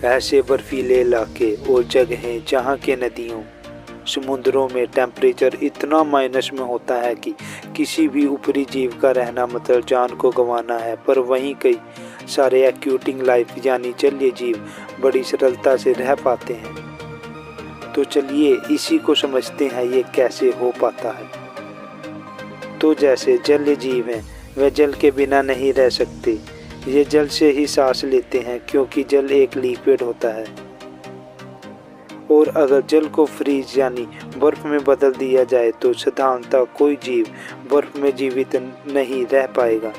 ऐसे बर्फीले इलाके और जगहें जहाँ के नदियों समुद्रों में टेम्परेचर इतना माइनस में होता है कि किसी भी ऊपरी जीव का रहना मतलब जान को गंवाना है, पर वहीं कई सारे एक्यूटिंग लाइफ यानी जलीय जीव बड़ी सरलता से रह पाते हैं। तो चलिए इसी को समझते हैं ये कैसे हो पाता है। तो जैसे जलीय जीव हैं वे जल के बिना नहीं रह सकते, ये जल से ही सांस लेते हैं क्योंकि जल एक लिक्विड होता है। और अगर जल को फ्रीज यानी बर्फ में बदल दिया जाए तो साधारणतः कोई जीव बर्फ में जीवित नहीं रह पाएगा।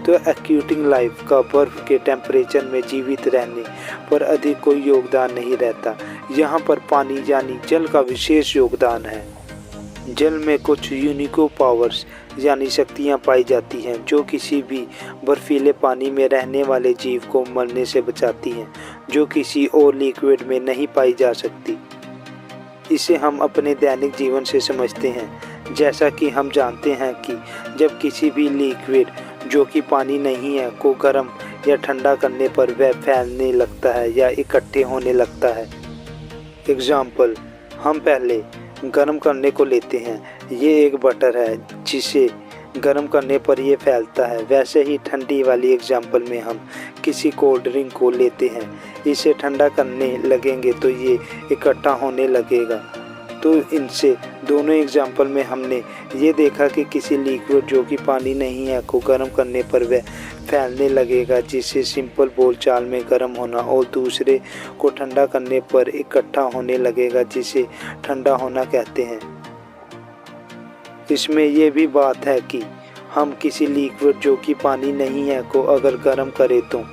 तो एक्यूटिंग लाइफ का बर्फ के टेम्परेचर में जीवित रहने पर अधिक कोई योगदान नहीं रहता। यहाँ पर पानी यानी जल का विशेष योगदान है। जल में कुछ यूनिको पावर्स यानी शक्तियाँ पाई जाती हैं जो किसी भी बर्फीले पानी में रहने वाले जीव को मरने से बचाती हैं, जो किसी और लिक्विड में नहीं पाई जा सकती। इसे हम अपने दैनिक जीवन से समझते हैं। जैसा कि हम जानते हैं कि जब किसी भी लिक्विड जो कि पानी नहीं है को गर्म या ठंडा करने पर वह फैलने लगता है या इकट्ठे होने लगता है। एग्जाम्पल, हम पहले गर्म करने को लेते हैं, ये एक बटर है जिसे गर्म करने पर ये फैलता है। वैसे ही ठंडी वाली एग्जाम्पल में हम किसी कोल्ड ड्रिंक को लेते हैं, इसे ठंडा करने लगेंगे तो ये इकट्ठा होने लगेगा। तो इनसे दोनों एग्जाम्पल में हमने ये देखा कि किसी लिक्विड जो कि पानी नहीं है को गर्म करने पर वह फैलने लगेगा, जिससे सिंपल बोलचाल में गर्म होना, और दूसरे को ठंडा करने पर इकट्ठा होने लगेगा जिसे ठंडा होना कहते हैं। इसमें यह भी बात है कि हम किसी लिक्विड जो कि पानी नहीं है को अगर गर्म करें तो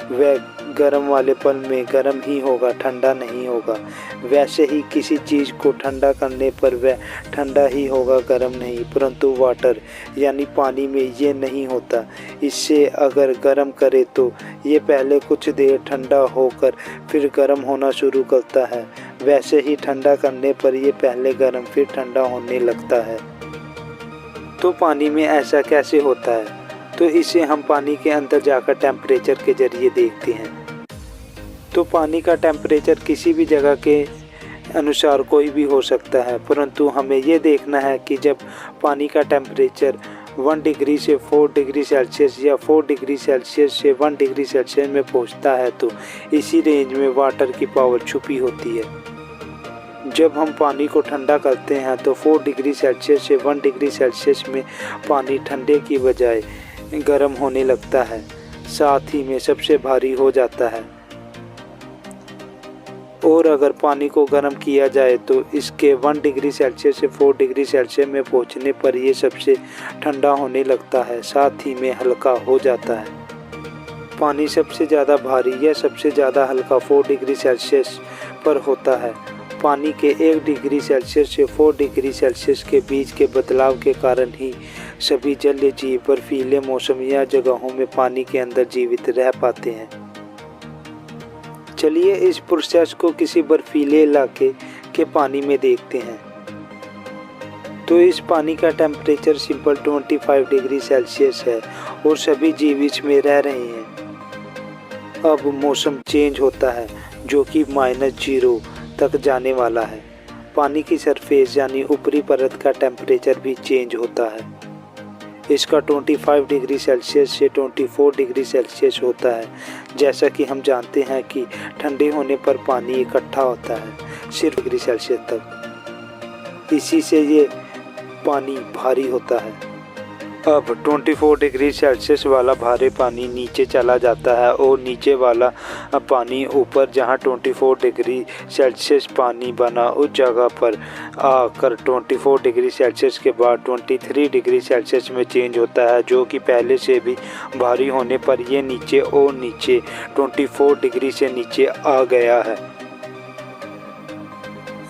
वह गर्म वाले पल में गर्म ही होगा, ठंडा नहीं होगा। वैसे ही किसी चीज़ को ठंडा करने पर वह ठंडा ही होगा, गर्म नहीं। परंतु वाटर यानी पानी में ये नहीं होता। इससे अगर गर्म करे तो ये पहले कुछ देर ठंडा होकर फिर गर्म होना शुरू करता है। वैसे ही ठंडा करने पर यह पहले गर्म फिर ठंडा होने लगता है। तो पानी में ऐसा कैसे होता है? तो इसे हम पानी के अंदर जाकर टेम्परेचर के जरिए देखते हैं। तो पानी का टेम्परेचर किसी भी जगह के अनुसार कोई भी हो सकता है, परंतु हमें ये देखना है कि जब पानी का टेम्परेचर 1 डिग्री से 4 डिग्री सेल्सियस या 4 डिग्री सेल्सियस से 1 डिग्री सेल्सियस में पहुंचता है तो इसी रेंज में वाटर की पावर छुपी होती है। जब हम पानी को ठंडा करते हैं तो 4 डिग्री सेल्सियस से 1 डिग्री सेल्सियस में पानी ठंडे की बजाय गर्म होने लगता है, साथ ही में सबसे भारी हो जाता है। और अगर पानी को गर्म किया जाए तो इसके 1 डिग्री सेल्सियस से 4 डिग्री सेल्सियस में पहुंचने पर यह सबसे ठंडा होने लगता है, साथ ही में हल्का हो जाता है। पानी सबसे ज़्यादा भारी या सबसे ज़्यादा हल्का 4 डिग्री सेल्सियस पर होता है। पानी के 1 डिग्री सेल्सियस से 4 डिग्री सेल्सियस के बीच के बदलाव के कारण ही सभी जलीय जीव बर्फीले मौसम या जगहों में पानी के अंदर जीवित रह पाते हैं। चलिए इस प्रोसेस को किसी बर्फीले इलाके के पानी में देखते हैं। तो इस पानी का टेम्परेचर सिंपल 25 डिग्री सेल्सियस है और सभी जीव इसमें रह रहे हैं। अब मौसम चेंज होता है जो कि -0 तक जाने वाला है। पानी की सरफेस यानी ऊपरी परत का टेम्परेचर भी चेंज होता है। इसका 25 डिग्री सेल्सियस से 24 डिग्री सेल्सियस होता है। जैसा कि हम जानते हैं कि ठंडे होने पर पानी इकट्ठा होता है सिर्फ डिग्री सेल्सियस तक, इसी से ये पानी भारी होता है। अब 24 डिग्री सेल्सियस वाला भारी पानी नीचे चला जाता है और नीचे वाला पानी ऊपर जहां 24 डिग्री सेल्सियस पानी बना उस जगह पर आकर 24 डिग्री सेल्सियस के बाद 23 डिग्री सेल्सियस में चेंज होता है, जो कि पहले से भी भारी होने पर यह नीचे और नीचे 24 डिग्री से नीचे आ गया है।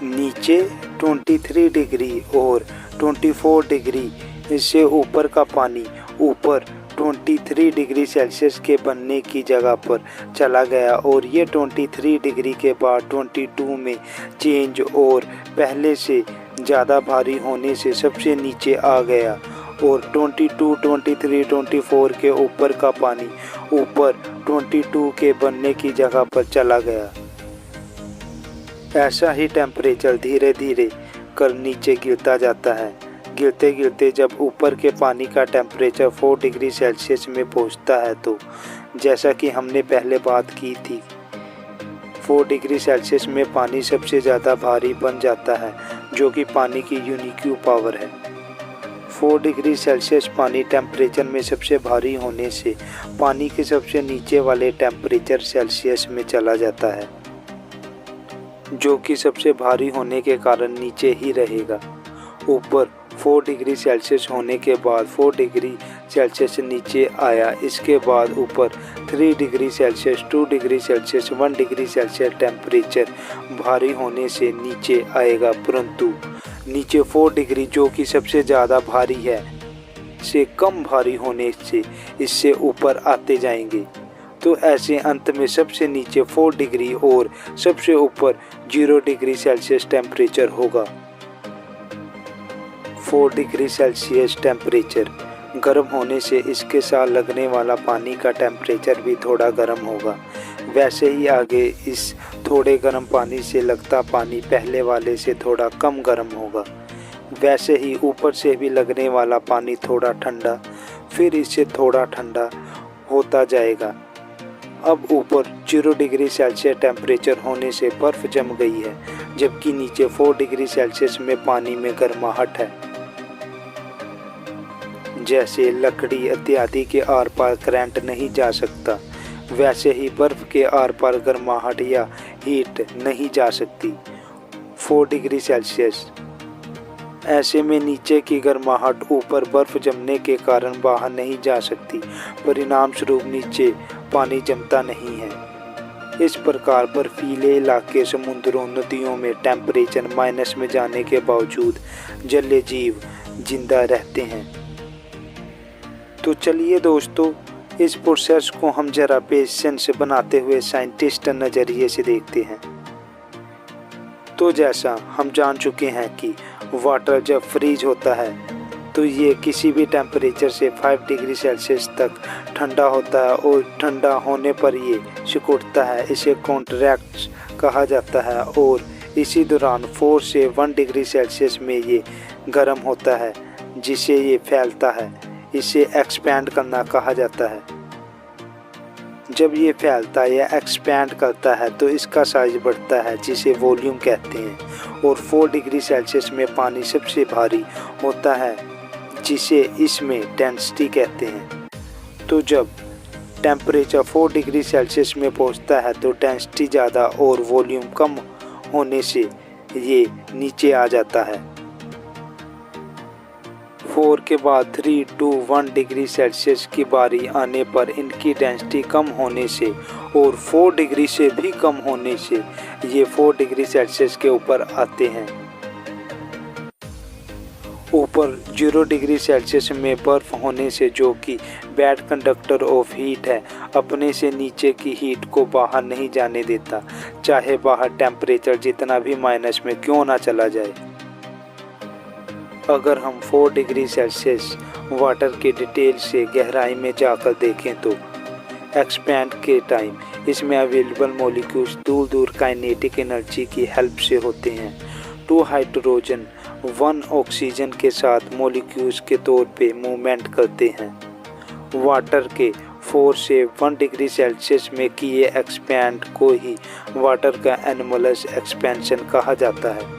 नीचे 23 डिग्री और 24 डिग्री इससे ऊपर का पानी ऊपर 23 डिग्री सेल्सियस के बनने की जगह पर चला गया और ये 23 डिग्री के बाद 22 में चेंज और पहले से ज़्यादा भारी होने से सबसे नीचे आ गया और 22, 23, 24 के ऊपर का पानी ऊपर 22 के बनने की जगह पर चला गया। ऐसा ही टेम्परेचर धीरे धीरे कर नीचे गिरता जाता है। गिरते गिरते जब ऊपर के पानी का टेम्परेचर 4 डिग्री सेल्सियस में पहुंचता है तो जैसा कि हमने पहले बात की थी, 4 डिग्री सेल्सियस में पानी सबसे ज़्यादा भारी बन जाता है, जो कि पानी की यूनिक्यू पावर है। 4 डिग्री सेल्सियस पानी टेम्परेचर में सबसे भारी होने से पानी के सबसे नीचे वाले टेम्परेचर सेल्सियस में चला जाता है, जो कि सबसे भारी होने के कारण नीचे ही रहेगा। ऊपर 4 डिग्री सेल्सियस होने के बाद 4 डिग्री सेल्सियस नीचे आया। इसके बाद ऊपर 3 degree Celsius, 2 degree Celsius, 1 degree Celsius temperature भारी होने से नीचे आएगा, परंतु नीचे 4 डिग्री जो कि सबसे ज़्यादा भारी है से कम भारी होने से इससे ऊपर आते जाएंगे। तो ऐसे अंत में सबसे नीचे 4 डिग्री और सबसे ऊपर 0 डिग्री सेल्सियस टेम्परेचर होगा। 4 डिग्री सेल्सियस टेम्परेचर गर्म होने से इसके साथ लगने वाला पानी का टेम्परेचर भी थोड़ा गर्म होगा। वैसे ही आगे इस थोड़े गर्म पानी से लगता पानी पहले वाले से थोड़ा कम गर्म होगा। वैसे ही ऊपर से भी लगने वाला पानी थोड़ा ठंडा, फिर इससे थोड़ा ठंडा होता जाएगा। अब ऊपर 0 डिग्री सेल्सियस टेम्परेचर होने से बर्फ़ जम गई है, जबकि नीचे 4 डिग्री सेल्सियस में पानी में गर्माहट है। जैसे लकड़ी इत्यादि के आर पार करंट नहीं जा सकता, वैसे ही बर्फ़ के आर पार गर्माहट या हीट नहीं जा सकती। 4 डिग्री सेल्सियस ऐसे में नीचे की गर्माहट ऊपर बर्फ़ जमने के कारण बाहर नहीं जा सकती, परिणाम स्वरूप नीचे पानी जमता नहीं है। इस प्रकार बर्फीले इलाके, समुद्रों, नदियों में टेम्परेचर माइनस में जाने के बावजूद जलीय जीव जिंदा रहते हैं। तो चलिए दोस्तों, इस प्रोसेस को हम जरा पेशेंस बनाते हुए साइंटिस्ट नज़रिए से देखते हैं। तो जैसा हम जान चुके हैं कि वाटर जब फ्रीज होता है तो ये किसी भी टेम्परेचर से 5 डिग्री सेल्सियस तक ठंडा होता है और ठंडा होने पर ये सिकुड़ता है। इसे कॉन्ट्रैक्ट कहा जाता है और इसी दौरान 4 से 1 डिग्री सेल्सियस में ये गर्म होता है, जिसे ये फैलता है। इसे एक्सपैंड करना कहा जाता है। जब ये फैलता है या एक्सपैंड करता है तो इसका साइज बढ़ता है, जिसे वॉल्यूम कहते हैं। और 4 डिग्री सेल्सियस में पानी सबसे भारी होता है, जिसे इसमें डेंसिटी कहते हैं। तो जब टेम्परेचर 4 डिग्री सेल्सियस में पहुंचता है तो डेंसिटी ज़्यादा और वॉल्यूम कम होने से ये नीचे आ जाता है। 4 के बाद 3 to 1 डिग्री सेल्सियस की बारी आने पर इनकी डेंसिटी कम होने से और 4 डिग्री से भी कम होने से ये 4 डिग्री सेल्सियस के ऊपर आते हैं। ऊपर 0 डिग्री सेल्सियस में बर्फ़ होने से, जो कि बैड कंडक्टर ऑफ हीट है, अपने से नीचे की हीट को बाहर नहीं जाने देता, चाहे बाहर टेम्परेचर जितना भी माइनस में क्यों ना चला जाए। अगर हम 4 डिग्री सेल्सियस वाटर के डिटेल से गहराई में जाकर देखें तो एक्सपैंड के टाइम इसमें अवेलेबल मॉलिक्यूल्स दूर दूर काइनेटिक एनर्जी की हेल्प से होते हैं। 2 हाइड्रोजन 1 ऑक्सीजन के साथ मॉलिक्यूल्स के तौर पे मूवमेंट करते हैं। वाटर के 4 से 1 डिग्री सेल्सियस में किए एक्सपैंड को ही वाटर का एनोमलस एक्सपेंशन कहा जाता है।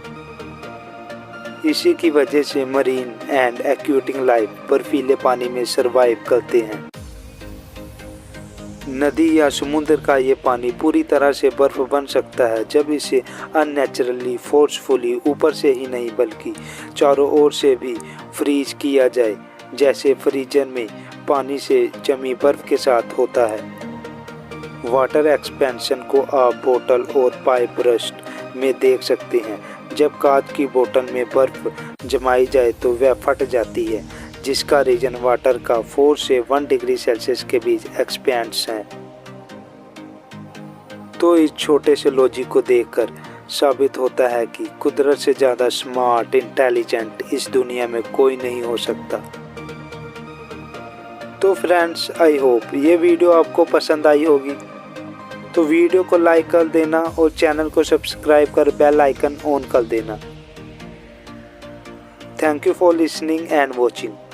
इसी की वजह से मरीन एंड एक्वेटिक लाइफ बर्फीले पानी में सरवाइव करते हैं। नदी या समुद्र का ये पानी पूरी तरह से बर्फ बन सकता है जब इसे अननेचुरली फोर्सफुली ऊपर से ही नहीं बल्कि चारों ओर से भी फ्रीज किया जाए, जैसे फ्रीजर में पानी से जमी बर्फ के साथ होता है। वाटर एक्सपेंशन को आप बोतल और पाइप बर्स्ट में देख सकते हैं। जब कांच की बोतल में बर्फ जमाई जाए तो वह फट जाती है, जिसका रीजन वाटर का 4 से 1 डिग्री सेल्सियस के बीच एक्सपेंड्स है। तो इस छोटे से लॉजिक को देखकर साबित होता है कि कुदरत से ज़्यादा स्मार्ट इंटेलिजेंट इस दुनिया में कोई नहीं हो सकता। तो फ्रेंड्स आई होप ये वीडियो आपको पसंद आई होगी, तो वीडियो को लाइक कर देना और चैनल को सब्सक्राइब कर बेल आइकन ऑन कर देना। Thank you for listening and watching.